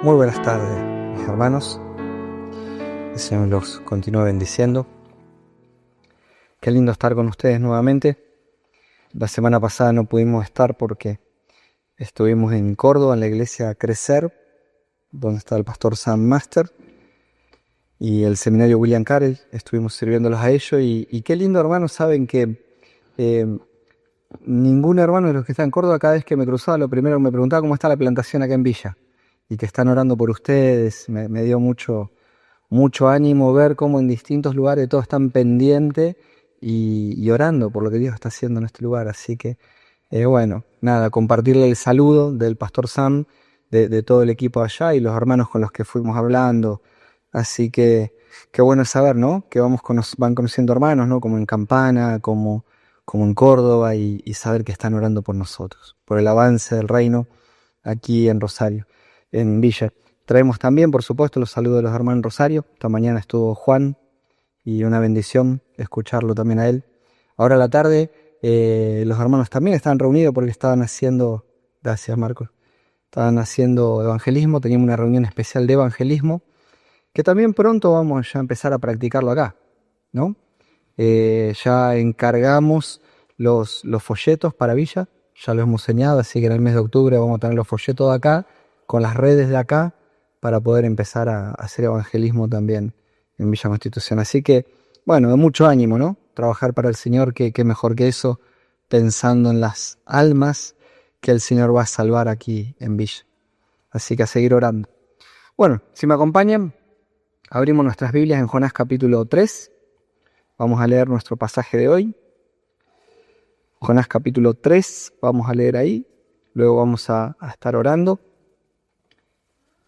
Muy buenas tardes, mis hermanos. El Señor los continúe bendiciendo. Qué lindo estar con ustedes nuevamente. La semana pasada no pudimos estar porque estuvimos en Córdoba, en la iglesia Crecer, donde está el pastor Sam Master y el seminario William Carell. Estuvimos sirviéndolos a ellos y qué lindo, hermanos. Saben que ningún hermano de los que está en Córdoba, cada vez que me cruzaba, lo primero que me preguntaba cómo está la plantación acá en Villa y que están orando por ustedes. Me dio mucho ánimo ver cómo en distintos lugares todos están pendientes y orando por lo que Dios está haciendo en este lugar. Así que, bueno, nada, compartirle el saludo del pastor Sam, de todo el equipo allá y los hermanos con los que fuimos hablando. Así que, qué bueno saber, ¿no? Que van conociendo hermanos, ¿no? Como en Campana, como en Córdoba y saber que están orando por nosotros, por el avance del reino aquí en Rosario, en Villa. Traemos también, por supuesto, los saludos de los hermanos en Rosario. Esta mañana estuvo Juan y una bendición escucharlo también a él. Ahora a la tarde los hermanos también estaban reunidos porque estaban haciendo, gracias Marcos, estaban haciendo evangelismo. Teníamos una reunión especial de evangelismo que también pronto vamos ya a empezar a practicarlo acá, ¿no? Ya encargamos los folletos para Villa, ya lo hemos señalado, así que en el mes de octubre vamos a tener los folletos de acá, con las redes de acá, para poder empezar a hacer evangelismo también en Villa Constitución. Así que, bueno, de mucho ánimo, ¿no? Trabajar para el Señor, qué mejor que eso, pensando en las almas que el Señor va a salvar aquí en Villa. Así que a seguir orando. Bueno, si me acompañan, abrimos nuestras Biblias en Jonás capítulo 3. Vamos a leer nuestro pasaje de hoy. Jonás capítulo 3, vamos a leer ahí. Luego vamos a estar orando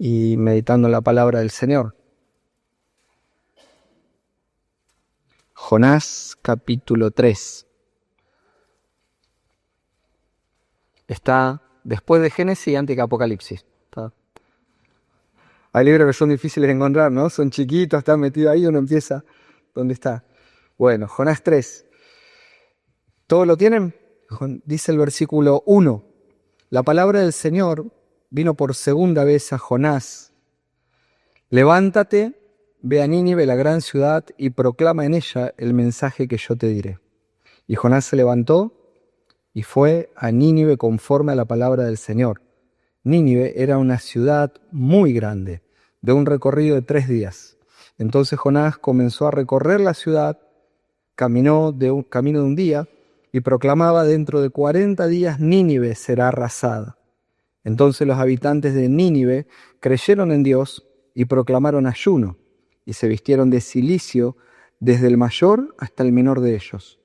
y meditando la palabra del Señor. Jonás capítulo 3. Está después de Génesis y antes que Apocalipsis. Hay libros que son difíciles de encontrar, ¿no? Son chiquitos, están metidos ahí, uno empieza. ¿Dónde está? Bueno, Jonás 3. ¿Todos lo tienen? Dice el versículo 1. La palabra del Señor vino por segunda vez a Jonás. Levántate, ve a Nínive, la gran ciudad, y proclama en ella el mensaje que yo te diré. Y Jonás se levantó y fue a Nínive conforme a la palabra del Señor. Nínive era una ciudad muy grande, de un recorrido de 3 días. Entonces Jonás comenzó a recorrer la ciudad, camino de un día, y proclamaba: dentro de 40 días Nínive será arrasada. Entonces los habitantes de Nínive creyeron en Dios y proclamaron ayuno, y se vistieron de cilicio desde el mayor hasta el menor de ellos.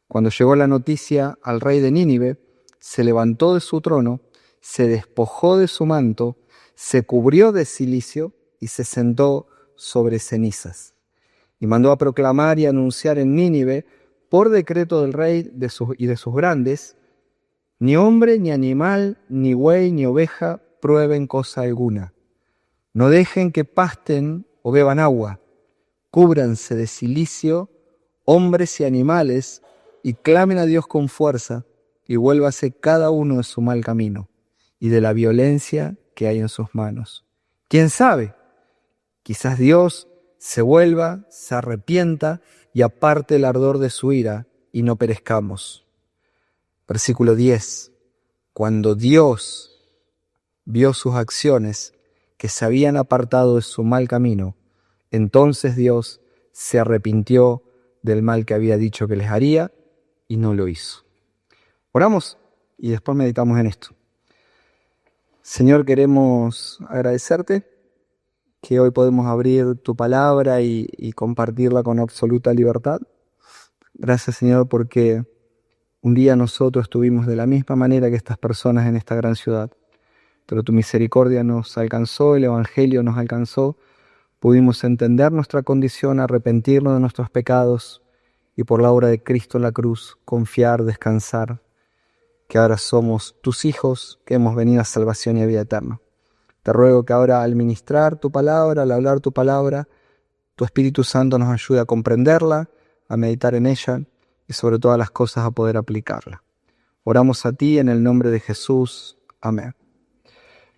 Cuando llegó la noticia al rey de Nínive, se levantó de su trono, se despojó de su manto, se cubrió de cilicio y se sentó sobre cenizas. Y mandó a proclamar y anunciar en Nínive, por decreto del rey y de sus grandes: ni hombre, ni animal, ni buey, ni oveja prueben cosa alguna. No dejen que pasten o beban agua. Cúbranse de cilicio, hombres y animales, y clamen a Dios con fuerza, y vuélvase cada uno de su mal camino y de la violencia que hay en sus manos. ¿Quién sabe? Quizás Dios se vuelva, se arrepienta y aparte el ardor de su ira y no perezcamos. Versículo 10. Cuando Dios vio sus acciones, que se habían apartado de su mal camino, entonces Dios se arrepintió del mal que había dicho que les haría y no lo hizo. Oramos y después meditamos en esto. Señor, queremos agradecerte que hoy podemos abrir tu palabra y compartirla con absoluta libertad. Gracias, Señor, porque un día nosotros estuvimos de la misma manera que estas personas en esta gran ciudad, pero tu misericordia nos alcanzó, el Evangelio nos alcanzó, pudimos entender nuestra condición, arrepentirnos de nuestros pecados y por la obra de Cristo en la cruz, confiar, descansar, que ahora somos tus hijos, que hemos venido a salvación y a vida eterna. Te ruego que ahora al ministrar tu palabra, al hablar tu palabra, tu Espíritu Santo nos ayude a comprenderla, a meditar en ella y sobre todas las cosas a poder aplicarla. Oramos a ti en el nombre de Jesús. Amén.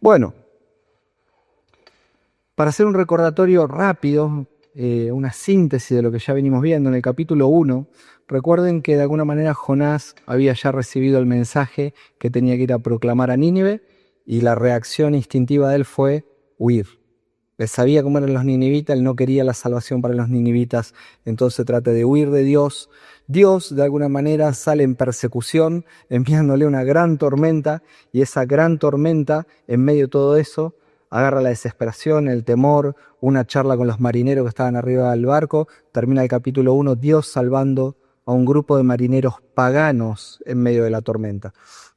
Bueno, Para hacer un recordatorio rápido, una síntesis de lo que ya venimos viendo en el capítulo 1, recuerden que de alguna manera Jonás había ya recibido el mensaje que tenía que ir a proclamar a Nínive y la reacción instintiva de él fue huir. Él sabía cómo eran los ninivitas, él no quería la salvación para los ninivitas, entonces trata de huir de Dios. Dios de alguna manera sale en persecución, enviándole una gran tormenta, y esa gran tormenta, en medio de todo eso, agarra la desesperación, el temor, una charla con los marineros que estaban arriba del barco. Termina el capítulo 1, Dios salvando a un grupo de marineros paganos en medio de la tormenta.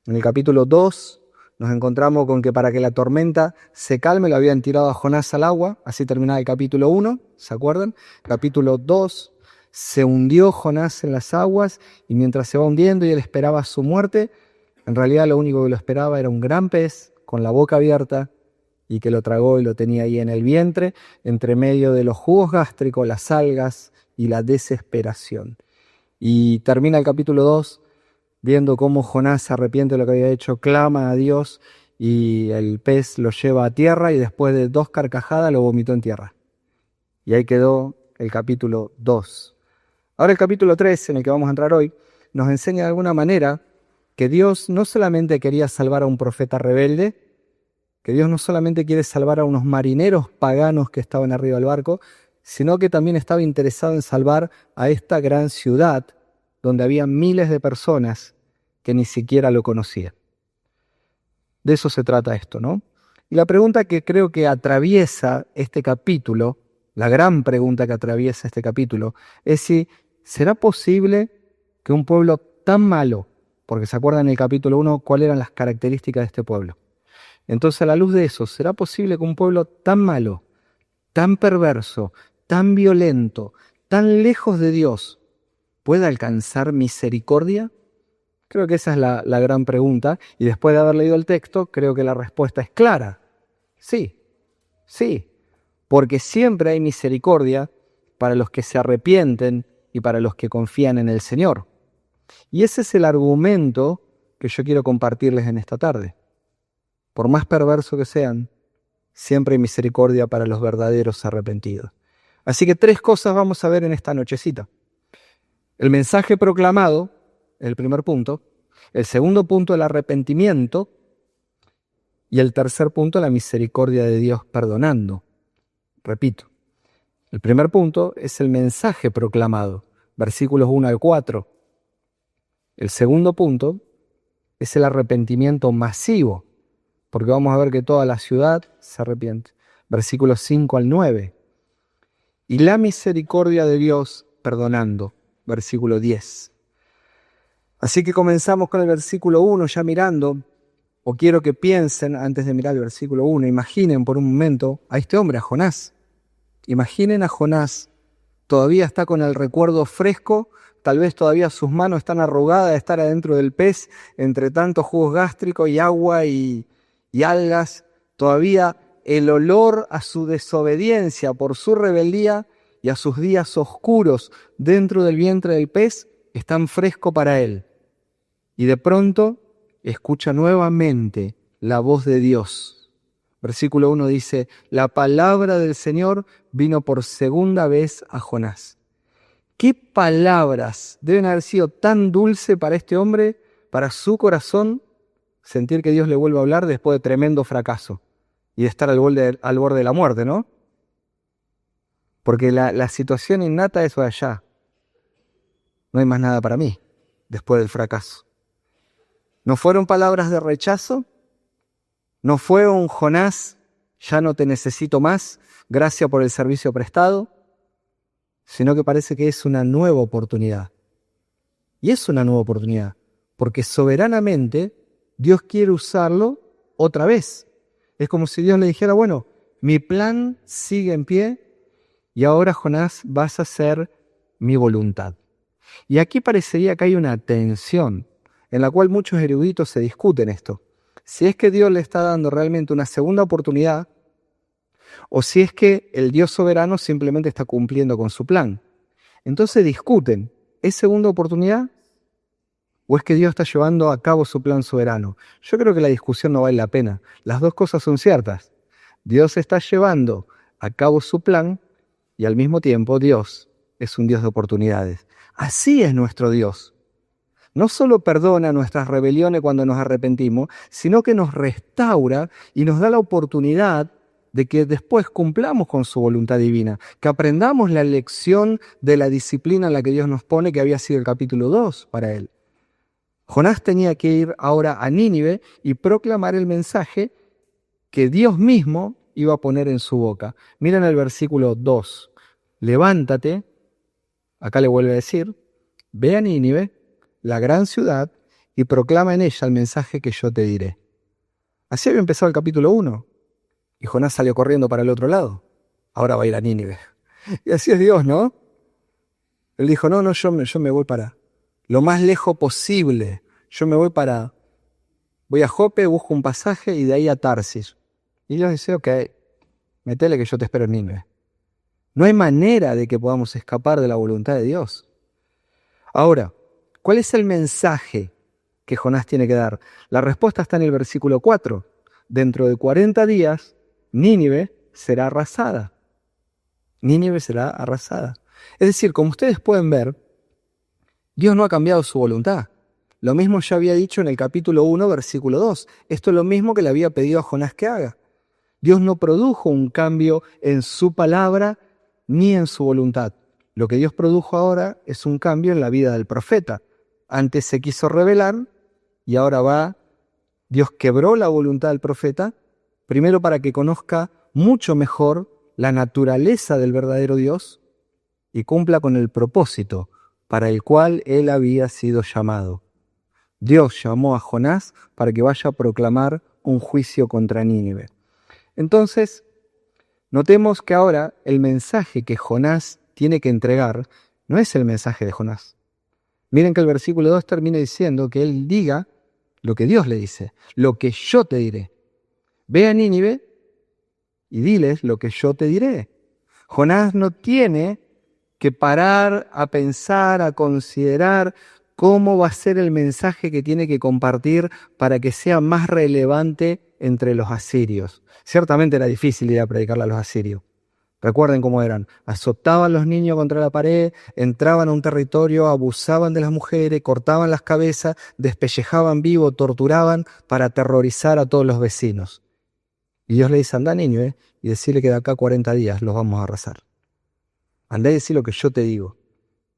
En el capítulo 2 nos encontramos con que para que la tormenta se calme lo habían tirado a Jonás al agua. Así terminaba el capítulo 1, ¿se acuerdan? Capítulo 2, se hundió Jonás en las aguas y mientras se va hundiendo y él esperaba su muerte, en realidad lo único que lo esperaba era un gran pez con la boca abierta y que lo tragó y lo tenía ahí en el vientre, entre medio de los jugos gástricos, las algas y la desesperación. Y termina el capítulo 2 viendo cómo Jonás se arrepiente de lo que había hecho, clama a Dios y el pez lo lleva a tierra y después de 2 carcajadas lo vomitó en tierra. Y ahí quedó el capítulo 2. Ahora el capítulo 3, en el que vamos a entrar hoy, nos enseña de alguna manera que Dios no solamente quería salvar a un profeta rebelde, que Dios no solamente quiere salvar a unos marineros paganos que estaban arriba del barco, sino que también estaba interesado en salvar a esta gran ciudad donde había miles de personas que ni siquiera lo conocían. De eso se trata esto, ¿no? Y la pregunta que creo que atraviesa este capítulo, la gran pregunta que atraviesa este capítulo, es si será posible que un pueblo tan malo, porque se acuerdan en el capítulo 1 cuáles eran las características de este pueblo. Entonces, a la luz de eso, ¿será posible que un pueblo tan malo, tan perverso, tan violento, tan lejos de Dios, pueda alcanzar misericordia? Creo que esa es la gran pregunta, y después de haber leído el texto, creo que la respuesta es clara. Sí, porque siempre hay misericordia para los que se arrepienten y para los que confían en el Señor. Y ese es el argumento que yo quiero compartirles en esta tarde. Por más perverso que sean, siempre hay misericordia para los verdaderos arrepentidos. Así que 3 cosas vamos a ver en esta nochecita. El mensaje proclamado, el primer punto. El segundo punto, el arrepentimiento. Y el tercer punto, la misericordia de Dios perdonando. Repito, el primer punto es el mensaje proclamado, versículos 1 al 4. El segundo punto es el arrepentimiento masivo, porque vamos a ver que toda la ciudad se arrepiente. Versículos 5 al 9. Y la misericordia de Dios perdonando. Versículo 10. Así que comenzamos con el versículo 1 ya mirando, o quiero que piensen antes de mirar el versículo 1, imaginen por un momento a este hombre, a Jonás. Imaginen a Jonás, todavía está con el recuerdo fresco, tal vez todavía sus manos están arrugadas de estar adentro del pez, entre tantos jugos gástricos y agua y algas, todavía el olor a su desobediencia por su rebeldía y a sus días oscuros dentro del vientre del pez están fresco para él. Y de pronto escucha nuevamente la voz de Dios. Versículo 1 dice, la palabra del Señor vino por segunda vez a Jonás. ¿Qué palabras deben haber sido tan dulces para este hombre, para su corazón, sentir que Dios le vuelve a hablar después de tremendo fracaso y de estar al borde de la muerte, ¿no? Porque la situación innata es allá. No hay más nada para mí después del fracaso. ¿No fueron palabras de rechazo? ¿No fue un Jonás, ya no te necesito más, gracias por el servicio prestado? Sino que parece que es una nueva oportunidad. Y es una nueva oportunidad, porque soberanamente Dios quiere usarlo otra vez. Es como si Dios le dijera, bueno, mi plan sigue en pie y ahora, Jonás, vas a hacer mi voluntad. Y aquí parecería que hay una tensión en la cual muchos eruditos se discuten esto. Si es que Dios le está dando realmente una segunda oportunidad o si es que el Dios soberano simplemente está cumpliendo con su plan. Entonces discuten, ¿es segunda oportunidad o es que Dios está llevando a cabo su plan soberano? Yo creo que la discusión no vale la pena. Las dos cosas son ciertas. Dios está llevando a cabo su plan y al mismo tiempo Dios es un Dios de oportunidades. Así es nuestro Dios. No solo perdona nuestras rebeliones cuando nos arrepentimos, sino que nos restaura y nos da la oportunidad de que después cumplamos con su voluntad divina, que aprendamos la lección de la disciplina en la que Dios nos pone, que había sido el capítulo 2 para él. Jonás tenía que ir ahora a Nínive y proclamar el mensaje que Dios mismo iba a poner en su boca. Miren el versículo 2. Levántate, acá le vuelve a decir, ve a Nínive, la gran ciudad, y proclama en ella el mensaje que yo te diré. Así había empezado el capítulo 1. Y Jonás salió corriendo para el otro lado. Ahora va a ir a Nínive. Y así es Dios, ¿no? Él dijo, no, yo me voy para lo más lejos posible. Voy a Jope, busco un pasaje y de ahí a Tarsis. Y Dios dice, ok, metele que yo te espero en Nínive. No hay manera de que podamos escapar de la voluntad de Dios. Ahora, ¿cuál es el mensaje que Jonás tiene que dar? La respuesta está en el versículo 4. Dentro de 40 días, Nínive será arrasada. Nínive será arrasada. Es decir, como ustedes pueden ver, Dios no ha cambiado su voluntad. Lo mismo ya había dicho en el capítulo 1, versículo 2. Esto es lo mismo que le había pedido a Jonás que haga. Dios no produjo un cambio en su palabra ni en su voluntad. Lo que Dios produjo ahora es un cambio en la vida del profeta. Antes se quiso revelar y ahora Dios quebró la voluntad del profeta, primero para que conozca mucho mejor la naturaleza del verdadero Dios y cumpla con el propósito para el cual él había sido llamado. Dios llamó a Jonás para que vaya a proclamar un juicio contra Nínive. Entonces, notemos que ahora el mensaje que Jonás tiene que entregar no es el mensaje de Jonás. Miren que el versículo 2 termina diciendo que él diga lo que Dios le dice, lo que yo te diré. Ve a Nínive y diles lo que yo te diré. Jonás no tiene que parar a pensar, a considerar cómo va a ser el mensaje que tiene que compartir para que sea más relevante entre los asirios. Ciertamente era difícil ir a predicarle a los asirios. Recuerden cómo eran. Azotaban los niños contra la pared, entraban a un territorio, abusaban de las mujeres, cortaban las cabezas, despellejaban vivo, torturaban para aterrorizar a todos los vecinos. Y Dios le dice, anda niño, y decirle que de acá a 40 días los vamos a arrasar. Andá y decir lo que yo te digo.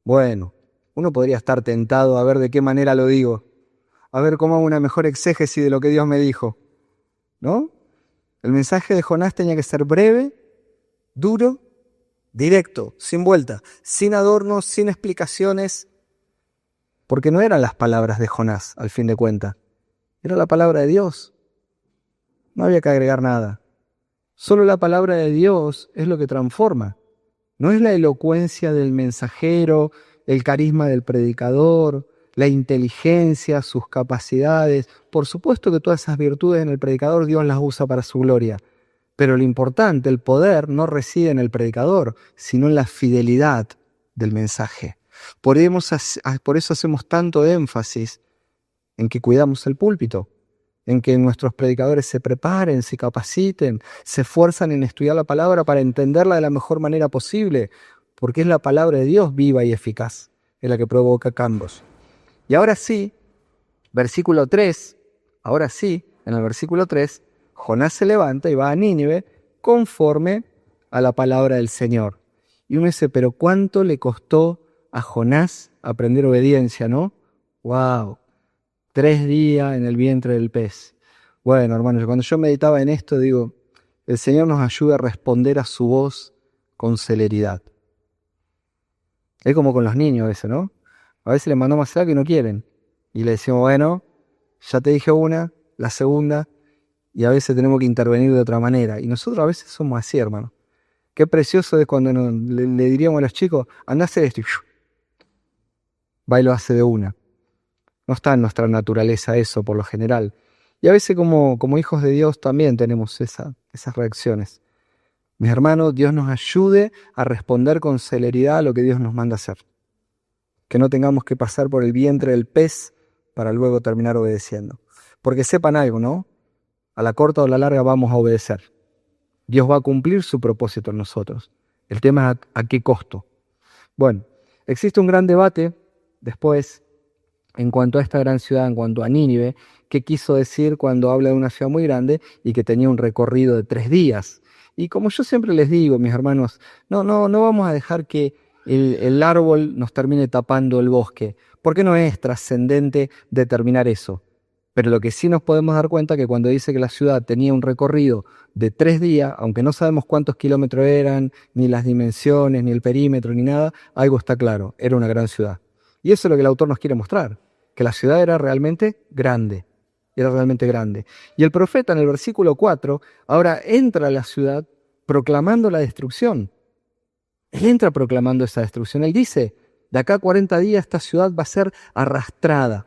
Bueno, uno podría estar tentado a ver de qué manera lo digo, a ver cómo hago una mejor exégesis de lo que Dios me dijo, ¿no? El mensaje de Jonás tenía que ser breve, duro, directo, sin vuelta, sin adornos, sin explicaciones, porque no eran las palabras de Jonás, al fin de cuentas. Era la palabra de Dios. No había que agregar nada. Solo la palabra de Dios es lo que transforma. No es la elocuencia del mensajero, el carisma del predicador, la inteligencia, sus capacidades. Por supuesto que todas esas virtudes en el predicador Dios las usa para su gloria. Pero lo importante, el poder, no reside en el predicador, sino en la fidelidad del mensaje. Por eso hacemos tanto énfasis en que cuidamos el púlpito, en que nuestros predicadores se preparen, se capaciten, se esfuerzan en estudiar la palabra para entenderla de la mejor manera posible, porque es la palabra de Dios viva y eficaz, es la que provoca cambios. Y ahora sí, versículo 3, en el versículo 3, Jonás se levanta y va a Nínive conforme a la palabra del Señor. Y uno dice, pero ¿cuánto le costó a Jonás aprender obediencia, no? ¡Wow! 3 días en el vientre del pez. Bueno, hermanos, cuando yo meditaba en esto, digo, el Señor nos ayuda a responder a su voz con celeridad. Es como con los niños a veces, ¿no? A veces les mandamos a hacer algo y no quieren. Y le decimos, bueno, ya te dije una, la segunda, y a veces tenemos que intervenir de otra manera. Y nosotros a veces somos así, hermano. Qué precioso es cuando le diríamos a los chicos, anda a hacer esto, y va y lo hace de una. No está en nuestra naturaleza eso, por lo general. Y a veces como hijos de Dios también tenemos esas reacciones. Mis hermanos, Dios nos ayude a responder con celeridad a lo que Dios nos manda hacer. Que no tengamos que pasar por el vientre del pez para luego terminar obedeciendo. Porque sepan algo, ¿no? A la corta o a la larga vamos a obedecer. Dios va a cumplir su propósito en nosotros. El tema es a qué costo. Bueno, existe un gran debate después en cuanto a esta gran ciudad, en cuanto a Nínive, qué quiso decir cuando habla de una ciudad muy grande y que tenía un recorrido de 3 días. Y como yo siempre les digo, mis hermanos, no vamos a dejar que el árbol nos termine tapando el bosque, porque no es trascendente determinar eso. Pero lo que sí nos podemos dar cuenta es que cuando dice que la ciudad tenía un recorrido de 3 días, aunque no sabemos cuántos kilómetros eran, ni las dimensiones, ni el perímetro, ni nada, algo está claro, era una gran ciudad. Y eso es lo que el autor nos quiere mostrar, que la ciudad era realmente grande, Y el profeta en el versículo 4 ahora entra a la ciudad proclamando la destrucción. Él entra proclamando esa destrucción. Él dice, de acá a 40 días esta ciudad va a ser arrastrada.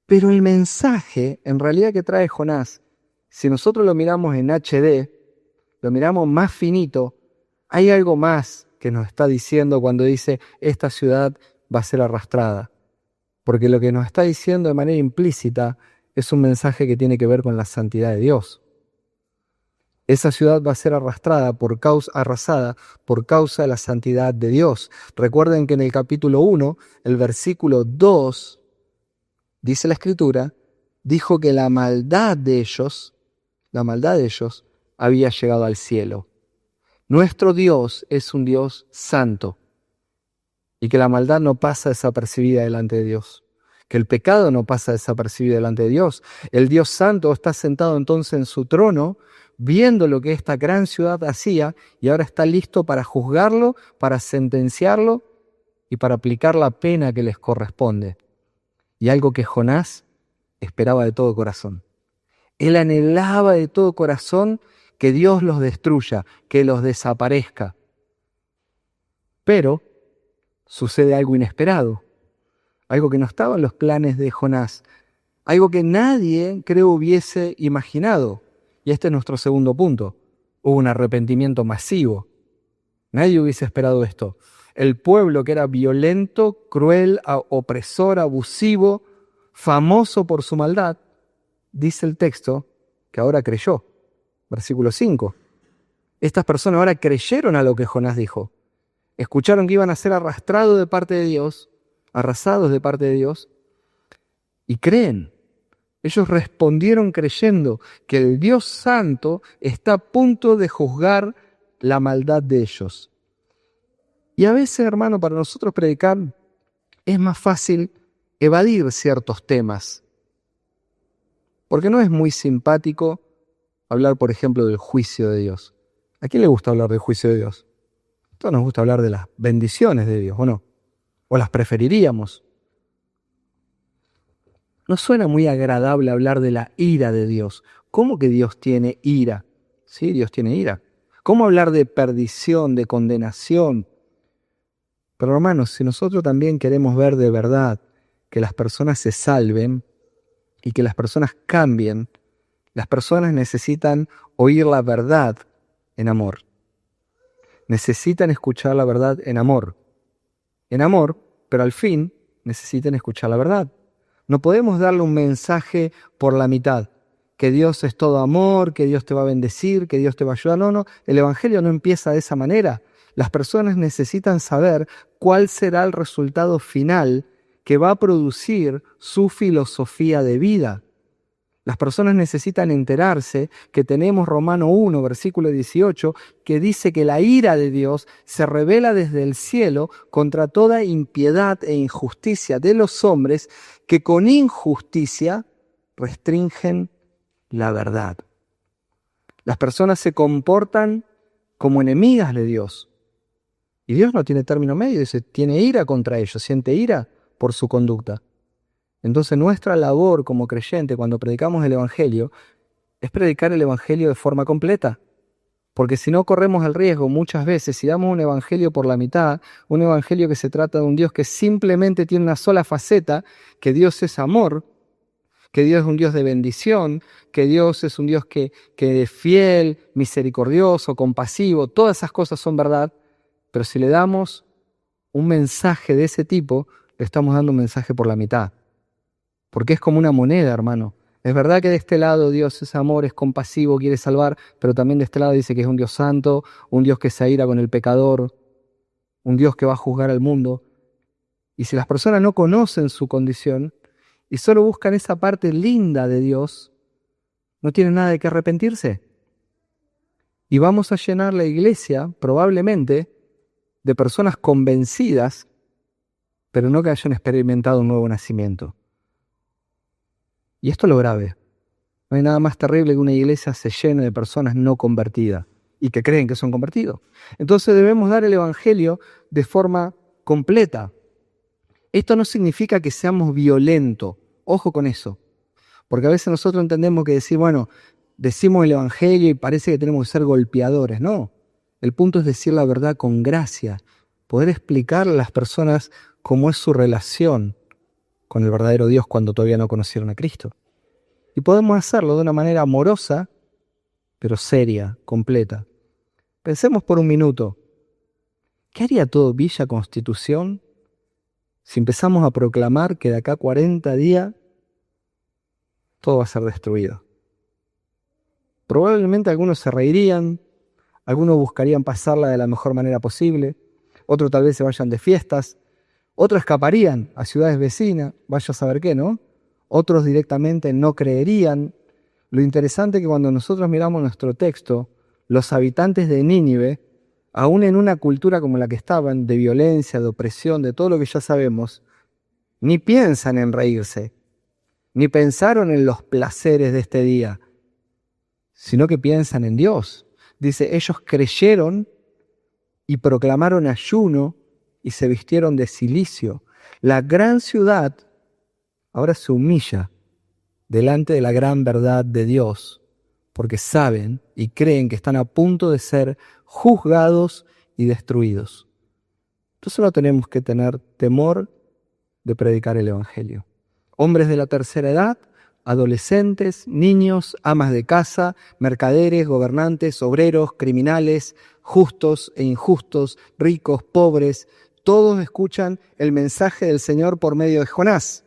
Pero el mensaje, en realidad, que trae Jonás, si nosotros lo miramos en HD, lo miramos más finito, hay algo más que nos está diciendo cuando dice, esta ciudad va a ser arrastrada. Porque lo que nos está diciendo de manera implícita es un mensaje que tiene que ver con la santidad de Dios. Esa ciudad va a ser arrastrada arrasada por causa de la santidad de Dios. Recuerden que en el capítulo 1, el versículo 2, dice la Escritura, dijo que la maldad de ellos había llegado al cielo. Nuestro Dios es un Dios santo y que la maldad no pasa desapercibida delante de Dios, que el pecado no pasa desapercibido delante de Dios. El Dios santo está sentado entonces en su trono, viendo lo que esta gran ciudad hacía y ahora está listo para juzgarlo, para sentenciarlo y para aplicar la pena que les corresponde. Y algo que Jonás esperaba de todo corazón. Él anhelaba de todo corazón que Dios los destruya, que los desaparezca. Pero sucede algo inesperado, algo que no estaba en los planes de Jonás, algo que nadie, creo, hubiese imaginado. Y este es nuestro segundo punto. Hubo un arrepentimiento masivo. Nadie hubiese esperado esto. El pueblo que era violento, cruel, opresor, abusivo, famoso por su maldad, dice el texto que ahora creyó. Versículo 5. Estas personas ahora creyeron a lo que Jonás dijo. Escucharon que iban a ser arrastrados de parte de Dios, arrasados de parte de Dios, y creen. Ellos respondieron creyendo que el Dios Santo está a punto de juzgar la maldad de ellos. Y a veces, hermano, para nosotros predicar es más fácil evadir ciertos temas. Porque no es muy simpático hablar, por ejemplo, del juicio de Dios. ¿A quién le gusta hablar del juicio de Dios? A todos nos gusta hablar de las bendiciones de Dios, ¿o no? ¿O las preferiríamos? No suena muy agradable hablar de la ira de Dios. ¿Cómo que Dios tiene ira? Sí, Dios tiene ira. ¿Cómo hablar de perdición, de condenación? Pero hermanos, si nosotros también queremos ver de verdad que las personas se salven y que las personas cambien, las personas necesitan oír la verdad en amor. Necesitan escuchar la verdad en amor. En amor, pero al fin necesitan escuchar la verdad. No podemos darle un mensaje por la mitad, que Dios es todo amor, que Dios te va a bendecir, que Dios te va a ayudar. No, el Evangelio no empieza de esa manera. Las personas necesitan saber cuál será el resultado final que va a producir su filosofía de vida. Las personas necesitan enterarse que tenemos Romano 1, versículo 18, que dice que la ira de Dios se revela desde el cielo contra toda impiedad e injusticia de los hombres que con injusticia restringen la verdad. Las personas se comportan como enemigas de Dios. Y Dios no tiene término medio, dice, tiene ira contra ellos, siente ira por su conducta. Entonces nuestra labor como creyente cuando predicamos el Evangelio es predicar el Evangelio de forma completa. Porque si no corremos el riesgo muchas veces, si damos un Evangelio por la mitad, un Evangelio que se trata de un Dios que simplemente tiene una sola faceta, que Dios es amor, que Dios es un Dios de bendición, que Dios es un Dios que es fiel, misericordioso, compasivo, todas esas cosas son verdad, pero si le damos un mensaje de ese tipo, le estamos dando un mensaje por la mitad. Porque es como una moneda, hermano. Es verdad que de este lado Dios es amor, es compasivo, quiere salvar, pero también de este lado dice que es un Dios santo, un Dios que se aira con el pecador, un Dios que va a juzgar al mundo. Y si las personas no conocen su condición y solo buscan esa parte linda de Dios, no tienen nada de qué arrepentirse. Y vamos a llenar la iglesia, probablemente, de personas convencidas, pero no que hayan experimentado un nuevo nacimiento. Y esto es lo grave. No hay nada más terrible que una iglesia se llene de personas no convertidas y que creen que son convertidos. Entonces debemos dar el evangelio de forma completa. Esto no significa que seamos violentos. Ojo con eso. Porque a veces nosotros entendemos que decir, bueno, decimos el evangelio y parece que tenemos que ser golpeadores. No. El punto es decir la verdad con gracia. Poder explicarle a las personas cómo es su relación con el verdadero Dios cuando todavía no conocieron a Cristo. Y podemos hacerlo de una manera amorosa, pero seria, completa. Pensemos por un minuto, ¿qué haría todo Villa Constitución si empezamos a proclamar que de acá a 40 días todo va a ser destruido? Probablemente algunos se reirían, algunos buscarían pasarla de la mejor manera posible, otros tal vez se vayan de fiestas, otros escaparían a ciudades vecinas, vaya a saber qué, ¿no? Otros directamente no creerían. Lo interesante es que cuando nosotros miramos nuestro texto, los habitantes de Nínive, aún en una cultura como la que estaban, de violencia, de opresión, de todo lo que ya sabemos, ni piensan en reírse, ni pensaron en los placeres de este día, sino que piensan en Dios. Dice, ellos creyeron y proclamaron ayuno y se vistieron de cilicio. La gran ciudad ahora se humilla delante de la gran verdad de Dios, porque saben y creen que están a punto de ser juzgados y destruidos. Entonces no tenemos que tener temor de predicar el Evangelio. Hombres de la tercera edad, adolescentes, niños, amas de casa, mercaderes, gobernantes, obreros, criminales, justos e injustos, ricos, pobres, todos escuchan el mensaje del Señor por medio de Jonás.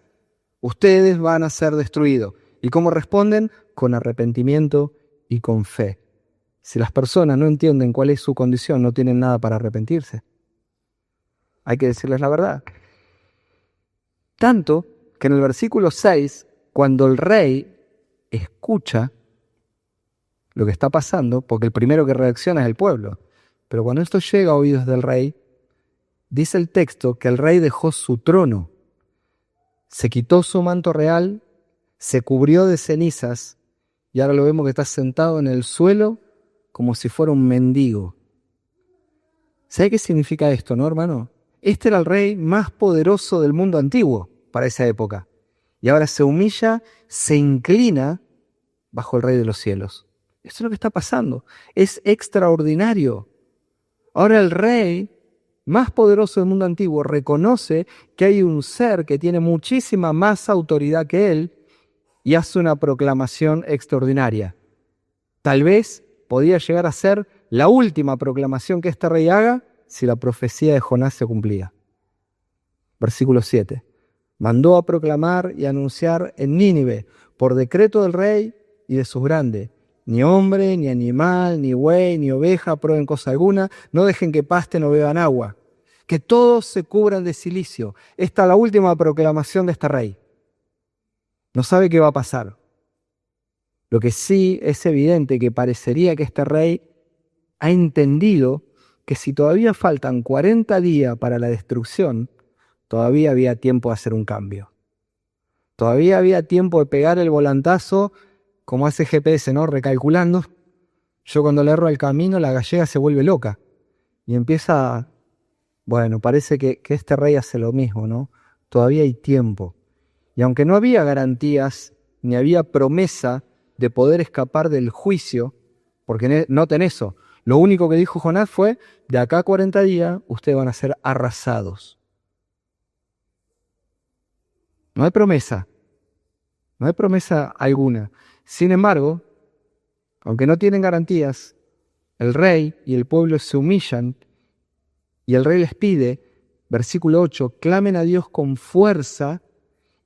Ustedes van a ser destruidos. ¿Y cómo responden? Con arrepentimiento y con fe. Si las personas no entienden cuál es su condición, no tienen nada para arrepentirse. Hay que decirles la verdad. Tanto que en el versículo 6, cuando el rey escucha lo que está pasando, porque el primero que reacciona es el pueblo, pero cuando esto llega a oídos del rey, dice el texto que el rey dejó su trono, se quitó su manto real, se cubrió de cenizas y ahora lo vemos que está sentado en el suelo como si fuera un mendigo. ¿Sabe qué significa esto, no, hermano? Este era el rey más poderoso del mundo antiguo para esa época. Y ahora se humilla, se inclina bajo el rey de los cielos. Esto es lo que está pasando. Es extraordinario. Ahora el rey más poderoso del mundo antiguo reconoce que hay un ser que tiene muchísima más autoridad que él y hace una proclamación extraordinaria. Tal vez podía llegar a ser la última proclamación que este rey haga si la profecía de Jonás se cumplía. Versículo 7. Mandó a proclamar y anunciar en Nínive, por decreto del rey y de sus grandes: ni hombre, ni animal, ni buey, ni oveja prueben cosa alguna, no dejen que pasten o beban agua, que todos se cubran de cilicio. Esta es la última proclamación de este rey. No sabe qué va a pasar. Lo que sí es evidente que parecería que este rey ha entendido que si todavía faltan 40 días para la destrucción, todavía había tiempo de hacer un cambio. Todavía había tiempo de pegar el volantazo, como hace GPS, ¿no? Recalculando. Yo cuando le erro el camino, la gallega se vuelve loca y empieza, bueno, parece que este rey hace lo mismo, ¿no? Todavía hay tiempo. Y aunque no había garantías, ni había promesa de poder escapar del juicio, porque noten eso, lo único que dijo Jonás fue: de acá a 40 días ustedes van a ser arrasados. No hay promesa alguna. Sin embargo, aunque no tienen garantías, el rey y el pueblo se humillan y el rey les pide, versículo 8, clamen a Dios con fuerza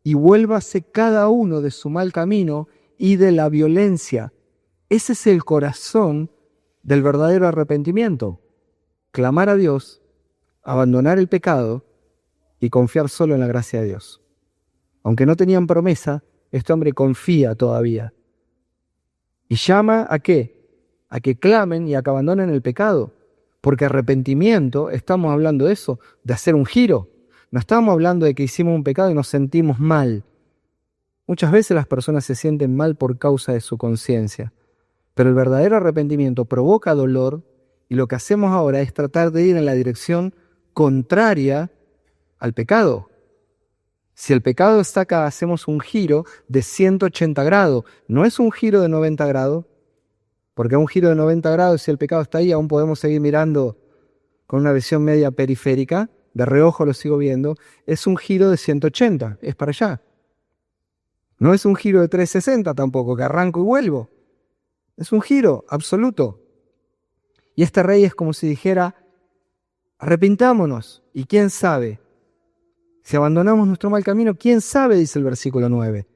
y vuélvase cada uno de su mal camino y de la violencia. Ese es el corazón del verdadero arrepentimiento. Clamar a Dios, abandonar el pecado y confiar solo en la gracia de Dios. Aunque no tenían promesa, este hombre confía todavía. ¿Y llama a qué? A que clamen y a que abandonen el pecado. Porque arrepentimiento, estamos hablando de eso, de hacer un giro. No estamos hablando de que hicimos un pecado y nos sentimos mal. Muchas veces las personas se sienten mal por causa de su conciencia. Pero el verdadero arrepentimiento provoca dolor y lo que hacemos ahora es tratar de ir en la dirección contraria al pecado. Si el pecado está acá, hacemos un giro de 180 grados. No es un giro de 90 grados, porque un giro de 90 grados, si el pecado está ahí, aún podemos seguir mirando con una visión media periférica, de reojo lo sigo viendo. Es un giro de 180, es para allá. No es un giro de 360 tampoco, que arranco y vuelvo. Es un giro absoluto. Y este rey es como si dijera, arrepintámonos. Y quién sabe, si abandonamos nuestro mal camino, quién sabe, dice el versículo 9.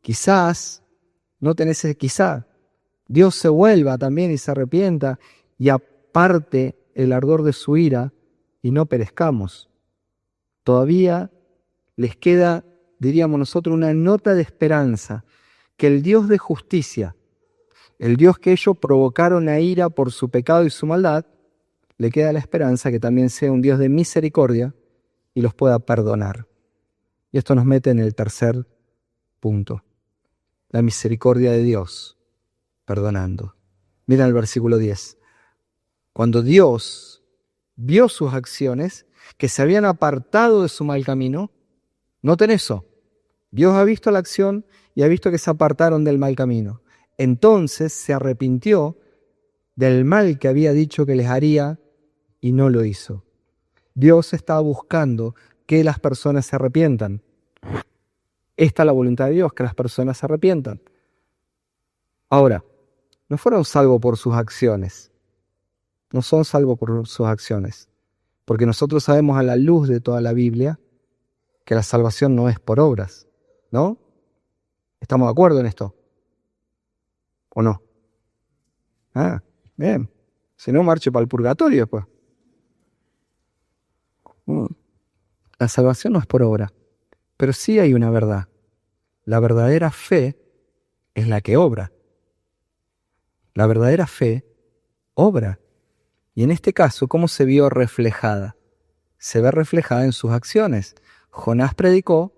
Quizás, no tenés ese quizá, Dios se vuelva también y se arrepienta y aparte el ardor de su ira y no perezcamos. Todavía les queda, diríamos nosotros, una nota de esperanza, que el Dios de justicia, el Dios que ellos provocaron a ira por su pecado y su maldad, le queda la esperanza que también sea un Dios de misericordia y los pueda perdonar. Y esto nos mete en el tercer punto, la misericordia de Dios, perdonando. Miren el versículo 10. Cuando Dios vio sus acciones, que se habían apartado de su mal camino, noten eso, Dios ha visto la acción y ha visto que se apartaron del mal camino. Entonces se arrepintió del mal que había dicho que les haría y no lo hizo. Dios estaba buscando que las personas se arrepientan. Esta es la voluntad de Dios, que las personas se arrepientan. Ahora, no fueron salvos por sus acciones. No son salvos por sus acciones. Porque nosotros sabemos a la luz de toda la Biblia que la salvación no es por obras, ¿no? ¿Estamos de acuerdo en esto? ¿O no? Ah, bien. Si no, marche para el purgatorio después. La salvación no es por obra, pero sí hay una verdad. La verdadera fe es la que obra. La verdadera fe obra. Y en este caso, ¿cómo se vio reflejada? Se ve reflejada en sus acciones. Jonás predicó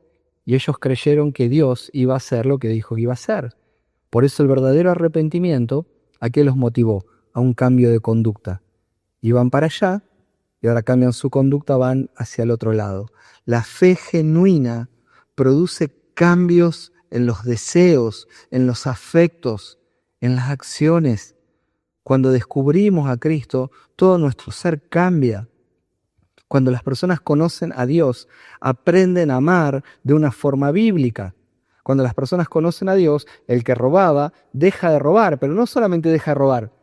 y ellos creyeron que Dios iba a hacer lo que dijo que iba a hacer. Por eso el verdadero arrepentimiento, ¿a qué los motivó? A un cambio de conducta. Iban para allá y ahora cambian su conducta, van hacia el otro lado. La fe genuina produce cambios en los deseos, en los afectos, en las acciones. Cuando descubrimos a Cristo, todo nuestro ser cambia. Cuando las personas conocen a Dios, aprenden a amar de una forma bíblica. Cuando las personas conocen a Dios, el que robaba deja de robar, pero no solamente deja de robar.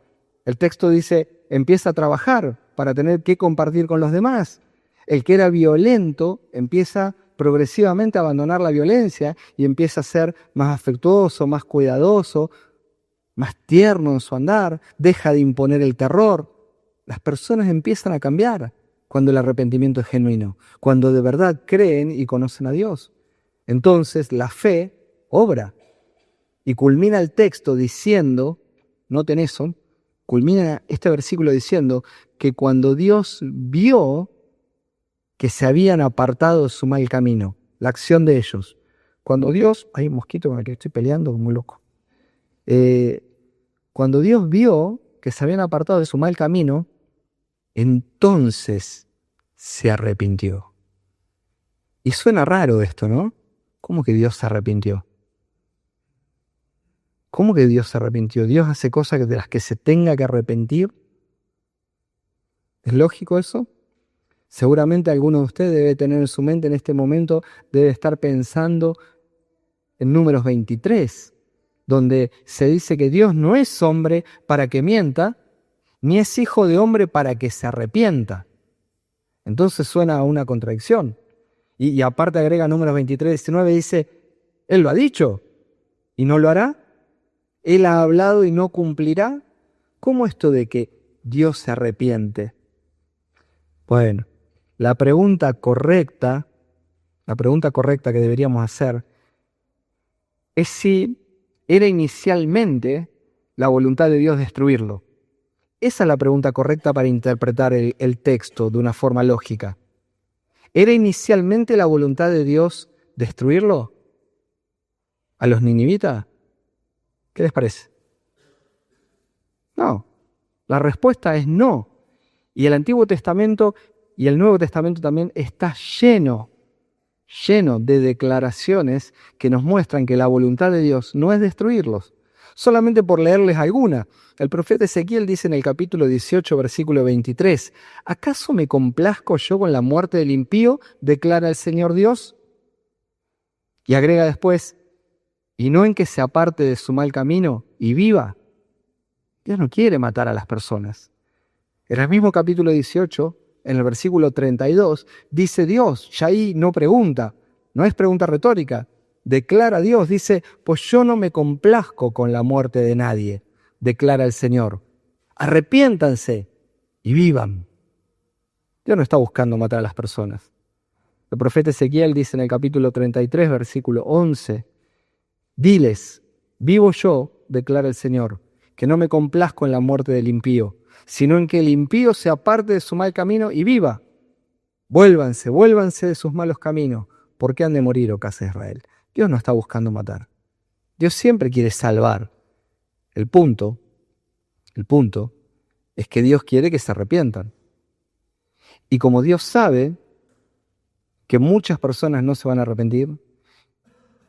El texto dice, empieza a trabajar para tener que compartir con los demás. El que era violento empieza progresivamente a abandonar la violencia y empieza a ser más afectuoso, más cuidadoso, más tierno en su andar, deja de imponer el terror. Las personas empiezan a cambiar cuando el arrepentimiento es genuino, cuando de verdad creen y conocen a Dios. Entonces la fe obra y culmina el texto diciendo, noten eso, culmina este versículo diciendo que cuando Dios vio que se habían apartado de su mal camino, la acción de ellos, cuando Dios, hay un mosquito con el que estoy peleando, muy loco, cuando Dios vio que se habían apartado de su mal camino, entonces se arrepintió. Y suena raro esto, ¿no? ¿Cómo que Dios se arrepintió? ¿Cómo que Dios se arrepintió? ¿Dios hace cosas de las que se tenga que arrepentir? ¿Es lógico eso? Seguramente alguno de ustedes debe tener en su mente en este momento, debe estar pensando en Números 23, donde se dice que Dios no es hombre para que mienta, ni es hijo de hombre para que se arrepienta. Entonces suena a una contradicción. Y aparte agrega Números 23, 19, dice, Él lo ha dicho y no lo hará. Él ha hablado y no cumplirá. ¿Cómo esto de que Dios se arrepiente? Bueno, la pregunta correcta que deberíamos hacer es si era inicialmente la voluntad de Dios destruirlo. Esa es la pregunta correcta para interpretar el texto de una forma lógica. ¿Era inicialmente la voluntad de Dios destruirlo a los ninivitas? ¿Qué les parece? No, la respuesta es no. Y el Antiguo Testamento y el Nuevo Testamento también está lleno de declaraciones que nos muestran que la voluntad de Dios no es destruirlos. Solamente por leerles alguna. El profeta Ezequiel dice en el capítulo 18, versículo 23, ¿acaso me complazco yo con la muerte del impío? Declara el Señor Dios. Y agrega después, y no en que se aparte de su mal camino y viva. Dios no quiere matar a las personas. En el mismo capítulo 18, en el versículo 32, dice Dios, ya ahí no pregunta, no es pregunta retórica, declara Dios, dice, pues yo no me complazco con la muerte de nadie, declara el Señor. Arrepiéntanse y vivan. Dios no está buscando matar a las personas. El profeta Ezequiel dice en el capítulo 33, versículo 11, diles, vivo yo, declara el Señor, que no me complazco en la muerte del impío, sino en que el impío se aparte de su mal camino y viva. Vuélvanse de sus malos caminos, porque han de morir, oh casa de Israel. Dios no está buscando matar. Dios siempre quiere salvar. El punto es que Dios quiere que se arrepientan. Y como Dios sabe que muchas personas no se van a arrepentir,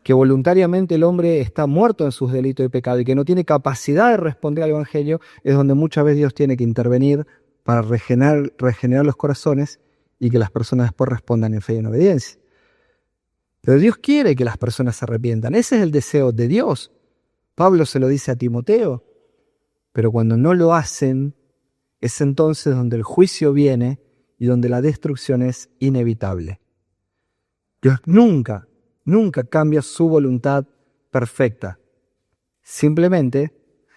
que voluntariamente el hombre está muerto en sus delitos y pecado y que no tiene capacidad de responder al Evangelio, es donde muchas veces Dios tiene que intervenir para regenerar los corazones y que las personas después respondan en fe y en obediencia. Pero Dios quiere que las personas se arrepientan. Ese es el deseo de Dios. Pablo se lo dice a Timoteo. Pero cuando no lo hacen, es entonces donde el juicio viene y donde la destrucción es inevitable. Dios nunca cambia su voluntad perfecta. Simplemente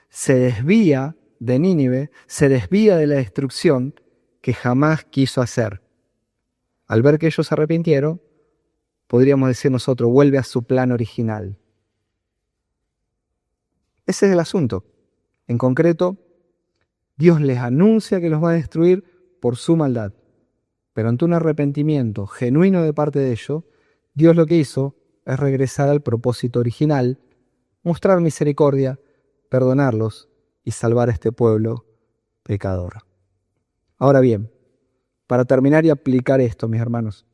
se desvía de Nínive, se desvía de la destrucción que jamás quiso hacer. Al ver que ellos se arrepintieron, podríamos decir nosotros, vuelve a su plan original. Ese es el asunto. En concreto, Dios les anuncia que los va a destruir por su maldad. Pero ante un arrepentimiento genuino de parte de ellos, Dios lo que hizo es regresar al propósito original, mostrar misericordia, perdonarlos y salvar a este pueblo pecador. Ahora bien, para terminar y aplicar esto, mis hermanos,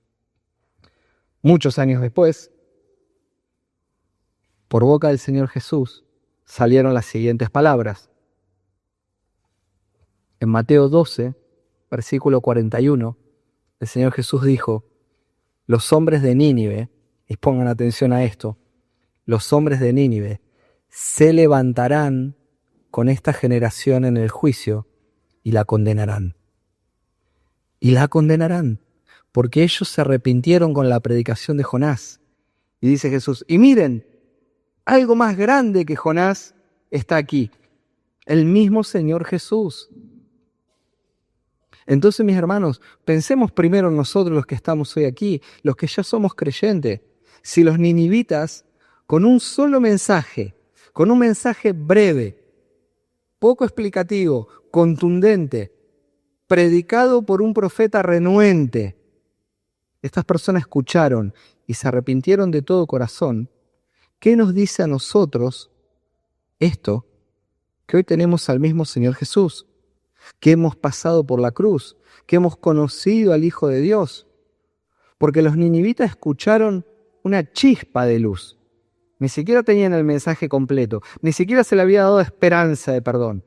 muchos años después, por boca del Señor Jesús, salieron las siguientes palabras. En Mateo 12, versículo 41, el Señor Jesús dijo, los hombres de Nínive, y pongan atención a esto, los hombres de Nínive se levantarán con esta generación en el juicio y la condenarán. Y la condenarán, porque ellos se arrepintieron con la predicación de Jonás. Y dice Jesús, y miren, algo más grande que Jonás está aquí, el mismo Señor Jesús. Entonces, mis hermanos, pensemos primero en nosotros los que estamos hoy aquí, los que ya somos creyentes. Si los ninivitas, con un solo mensaje, con un mensaje breve, poco explicativo, contundente, predicado por un profeta renuente, estas personas escucharon y se arrepintieron de todo corazón, ¿qué nos dice a nosotros esto? Que hoy tenemos al mismo Señor Jesús, que hemos pasado por la cruz, que hemos conocido al Hijo de Dios, porque los ninivitas escucharon una chispa de luz. Ni siquiera tenían el mensaje completo, ni siquiera se le había dado esperanza de perdón.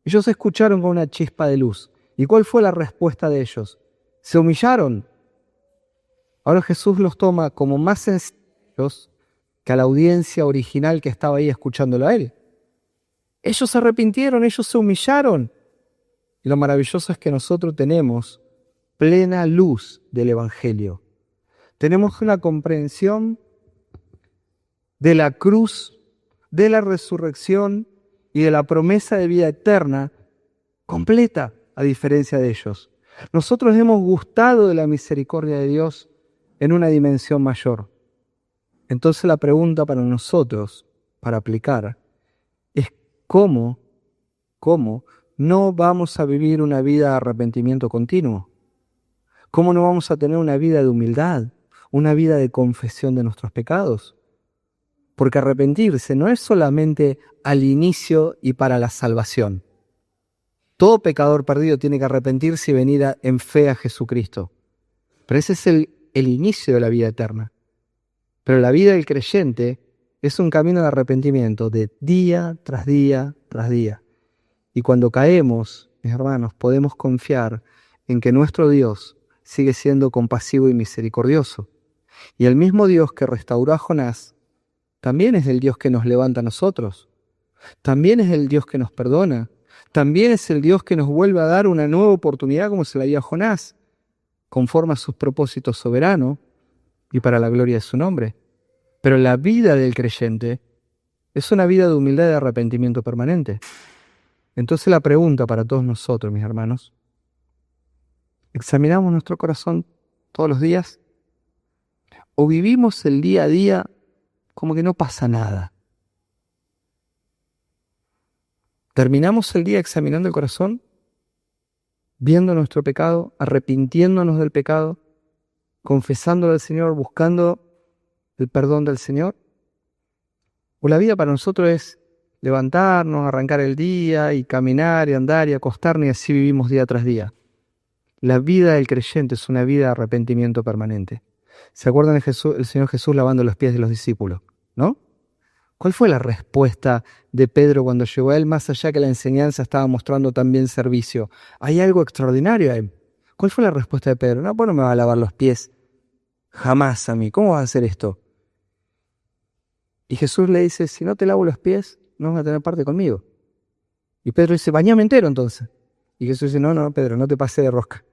Ellos escucharon con una chispa de luz. ¿Y cuál fue la respuesta de ellos? Se humillaron. Ahora Jesús los toma como más sencillos que a la audiencia original que estaba ahí escuchándolo a él. Ellos se arrepintieron, ellos se humillaron. Y lo maravilloso es que nosotros tenemos plena luz del Evangelio. Tenemos una comprensión de la cruz de la resurrección y de la promesa de vida eterna completa, a diferencia de ellos. Nosotros hemos gustado de la misericordia de Dios en una dimensión mayor. Entonces la pregunta para nosotros, para aplicar, es ¿cómo no vamos a vivir una vida de arrepentimiento continuo? ¿Cómo no vamos a tener una vida de humildad, una vida de confesión de nuestros pecados? Porque arrepentirse no es solamente al inicio y para la salvación. Todo pecador perdido tiene que arrepentirse y venir en fe a Jesucristo. Pero ese es el inicio de la vida eterna. Pero la vida del creyente es un camino de arrepentimiento de día tras día tras día. Y cuando caemos, mis hermanos, podemos confiar en que nuestro Dios sigue siendo compasivo y misericordioso. Y el mismo Dios que restauró a Jonás también es el Dios que nos levanta a nosotros. También es el Dios que nos perdona. También es el Dios que nos vuelve a dar una nueva oportunidad como se la dio a Jonás, conforme a sus propósitos soberanos y para la gloria de su nombre. Pero la vida del creyente es una vida de humildad y de arrepentimiento permanente. Entonces la pregunta para todos nosotros, mis hermanos, ¿examinamos nuestro corazón todos los días? ¿O vivimos el día a día como que no pasa nada? ¿Terminamos el día examinando el corazón? Viendo nuestro pecado, arrepintiéndonos del pecado, confesándolo al Señor, buscando el perdón del Señor. ¿O la vida para nosotros es levantarnos, arrancar el día y caminar y andar y acostarnos y así vivimos día tras día? La vida del creyente es una vida de arrepentimiento permanente. ¿Se acuerdan de el Señor Jesús lavando los pies de los discípulos? ¿No? ¿Cuál fue la respuesta de Pedro cuando llegó a él, más allá que la enseñanza estaba mostrando también servicio? Hay algo extraordinario ahí. ¿Cuál fue la respuesta de Pedro? No, pues no me va a lavar los pies. Jamás a mí. ¿Cómo vas a hacer esto? Y Jesús le dice, si no te lavo los pies, no vas a tener parte conmigo. Y Pedro dice, bañame entero entonces. Y Jesús dice, no, Pedro, no te pases de rosca.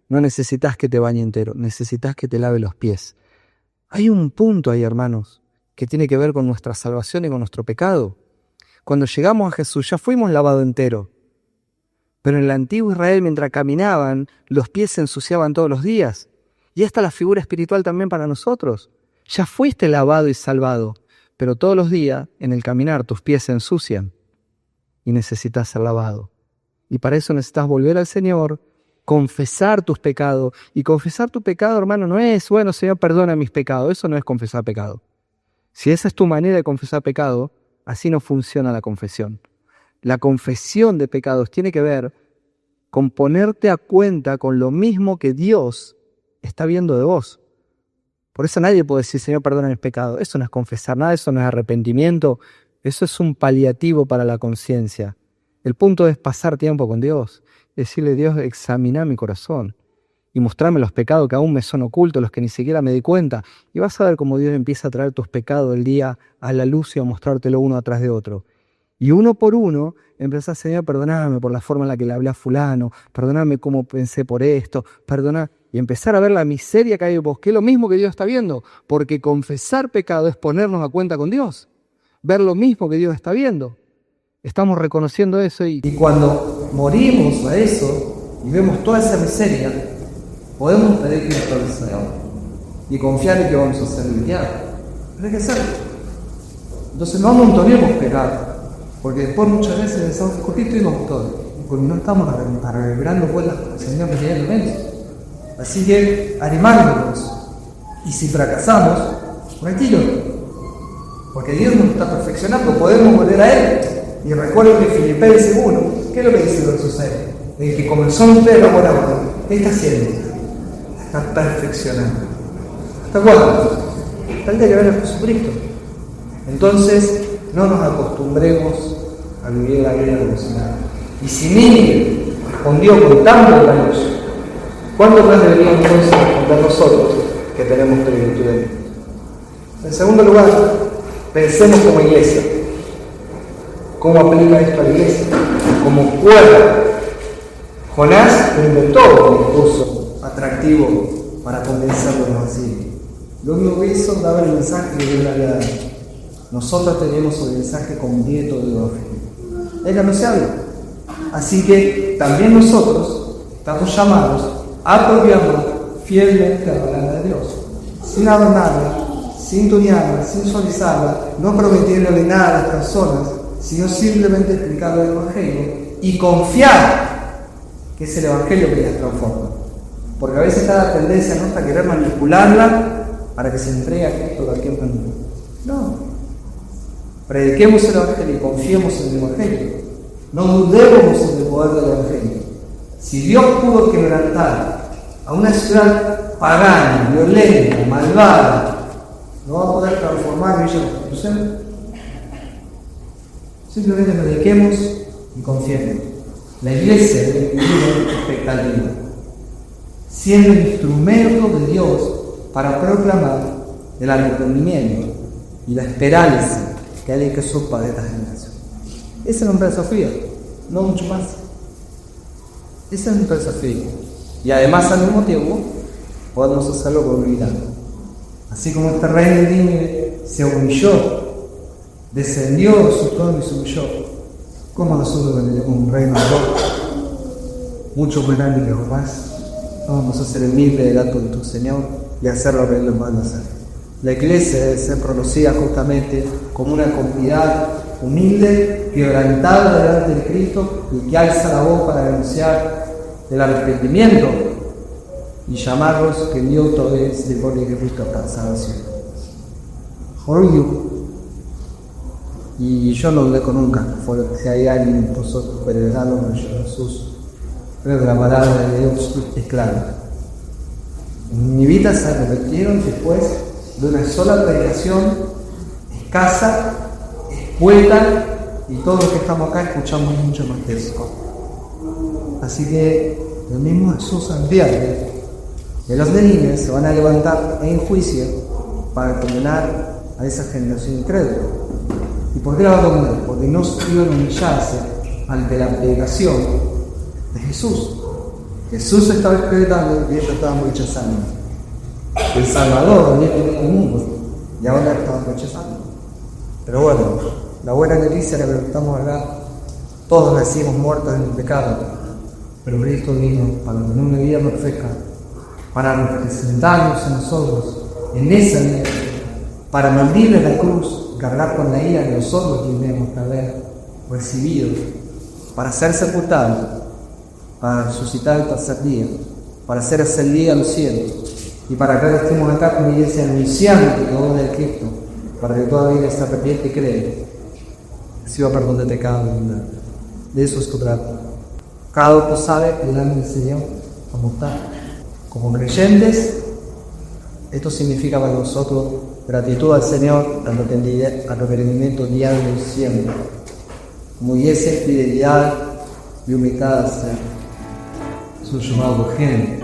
No necesitas que te bañe entero, necesitas que te lave los pies. Hay un punto ahí, hermanos, que tiene que ver con nuestra salvación y con nuestro pecado. Cuando llegamos a Jesús ya fuimos lavados entero. Pero en el antiguo Israel, mientras caminaban, los pies se ensuciaban todos los días. Y esta es la figura espiritual también para nosotros. Ya fuiste lavado y salvado, pero todos los días, en el caminar, tus pies se ensucian y necesitas ser lavado. Y para eso necesitas volver al Señor, confesar tus pecados. Y confesar tu pecado, hermano, no es, bueno, Señor, perdona mis pecados. Eso no es confesar pecado. Si esa es tu manera de confesar pecado, así no funciona la confesión. La confesión de pecados tiene que ver con ponerte a cuenta con lo mismo que Dios está viendo de vos. Por eso nadie puede decir, Señor, perdona mis pecados. Eso no es confesar nada, eso no es arrepentimiento. Eso es un paliativo para la conciencia. El punto es pasar tiempo con Dios. Decirle, Dios, examina mi corazón y mostrarme los pecados que aún me son ocultos, los que ni siquiera me di cuenta. Y vas a ver cómo Dios empieza a traer tus pecados del día a la luz y a mostrártelo uno atrás de otro. Y uno por uno empezás, Señor, perdóname por la forma en la que le hablé a fulano, perdóname cómo pensé por esto, perdona. Y empezar a ver la miseria que hay en vos, que es lo mismo que Dios está viendo. Porque confesar pecado es ponernos a cuenta con Dios. Ver lo mismo que Dios está viendo. Estamos reconociendo eso y cuando morimos a eso y vemos toda esa miseria, podemos pedir perdón al Señor y confiar en que vamos a ser limpiados. Pero hay que hacerlo. Entonces no amontonemos pecado, porque después muchas veces pensamos que con esto íbamos todos, porque no estamos arreglando vueltas con el Señor que tiene menos. Así que animándonos, y si fracasamos, tranquilo, porque Dios nos está perfeccionando, podemos volver a Él. Y recuerdo que Filipenses 1, ¿qué es lo que dice el verso 6? El que comenzó en usted la buena obra, ¿qué está haciendo? Está perfeccionando. ¿Hasta cuándo? Hasta el día que venga Jesucristo. Entonces, no nos acostumbremos a vivir la vida devocional. Y si Nínive respondió con tan bondadoso, ¿cuánto más deberíamos entonces responder nosotros que tenemos plenitud de Dios? En segundo lugar, pensemos como iglesia. ¿Cómo aplica esto a la iglesia? Como cuerda. Jonás lo inventó un discurso atractivo para convencerlo del Evangelio. Lo único que hizo daba el mensaje que Dios le había dado. nosotros tenemos el mensaje completo del Evangelio. Él anunciado. Así que también nosotros estamos llamados a proclamar fielmente la palabra de Dios, sin adornarla, sin tunearla, sin suavizarla, no prometiéndole nada a las personas, sino simplemente explicar el Evangelio y confiar que es el Evangelio que las transforma. Porque a veces está la tendencia nuestra a querer manipularla para que se entregue a Cristo de cualquier manera. No. Prediquemos el Evangelio y confiemos en el Evangelio. No dudemos en el poder del Evangelio. Si Dios pudo quebrantar a una ciudad pagana, violenta, malvada, ¿no va a poder transformar Villa Constitución? Simplemente prediquemos y confiemos. La iglesia debe vivir expectativa, siendo el instrumento de Dios para proclamar el arrepentimiento y la esperanza que hay que supa de esta generación. Ese es un desafío, no mucho más. Ese es un desafío. Y además, al mismo tiempo, podemos hacerlo con humildad. Así como este rey de Nínive se humilló, descendió de su trono y se humilló, como nosotros tenemos un reino mucho más grande que los más. Vamos a ser humildes delante de tu Señor y hacer lo que Él nos manda a hacer. La iglesia debe ser conocida justamente como una comunidad humilde, quebrantada delante de Cristo y que alza la voz para denunciar el arrepentimiento y llamarlos que Dios todo es de por y Cristo para salvación. Y yo no lo dejo nunca, si hay alguien vosotros predicando con Jesús. Creo que la palabra de Dios es clara. En mi vida se arrepintieron después de una sola predicación escasa, escueta, y todos los que estamos acá escuchamos mucho más de eso. Así que el mismo Jesús advierte que los de Nínive se van a levantar en juicio para condenar a esa generación incrédula. ¿Y por qué la va a condenar? Porque no supieron humillarse ante la predicación de Jesús. Jesús estaba predicando y ellos estaban rechazando. El Salvador venía con el mundo y ahora estaban rechazando. Pero bueno, la buena noticia es que estamos acá, todos nacimos muertos en el pecado, pero Cristo vino para tener una vida perfecta, para representarnos a nosotros en esa vida, para morir en la cruz, cargar con la ira que nosotros tenemos que haber recibido, para ser sepultado, para resucitar el tercer día, para ser ascendido a los cielos, y para que estemos acá como iglesia anunciando que todo es de Cristo, para que toda vida se arrepiente y cree, reciba perdón de pecado y bondad. De eso es tu trato. Cada uno sabe delante del Señor cómo está. Como creyentes, esto significa para nosotros gratitud al Señor, arrepentimiento diario y siempre. Como iglesia, fidelidad y humildad al ser su llamado urgente.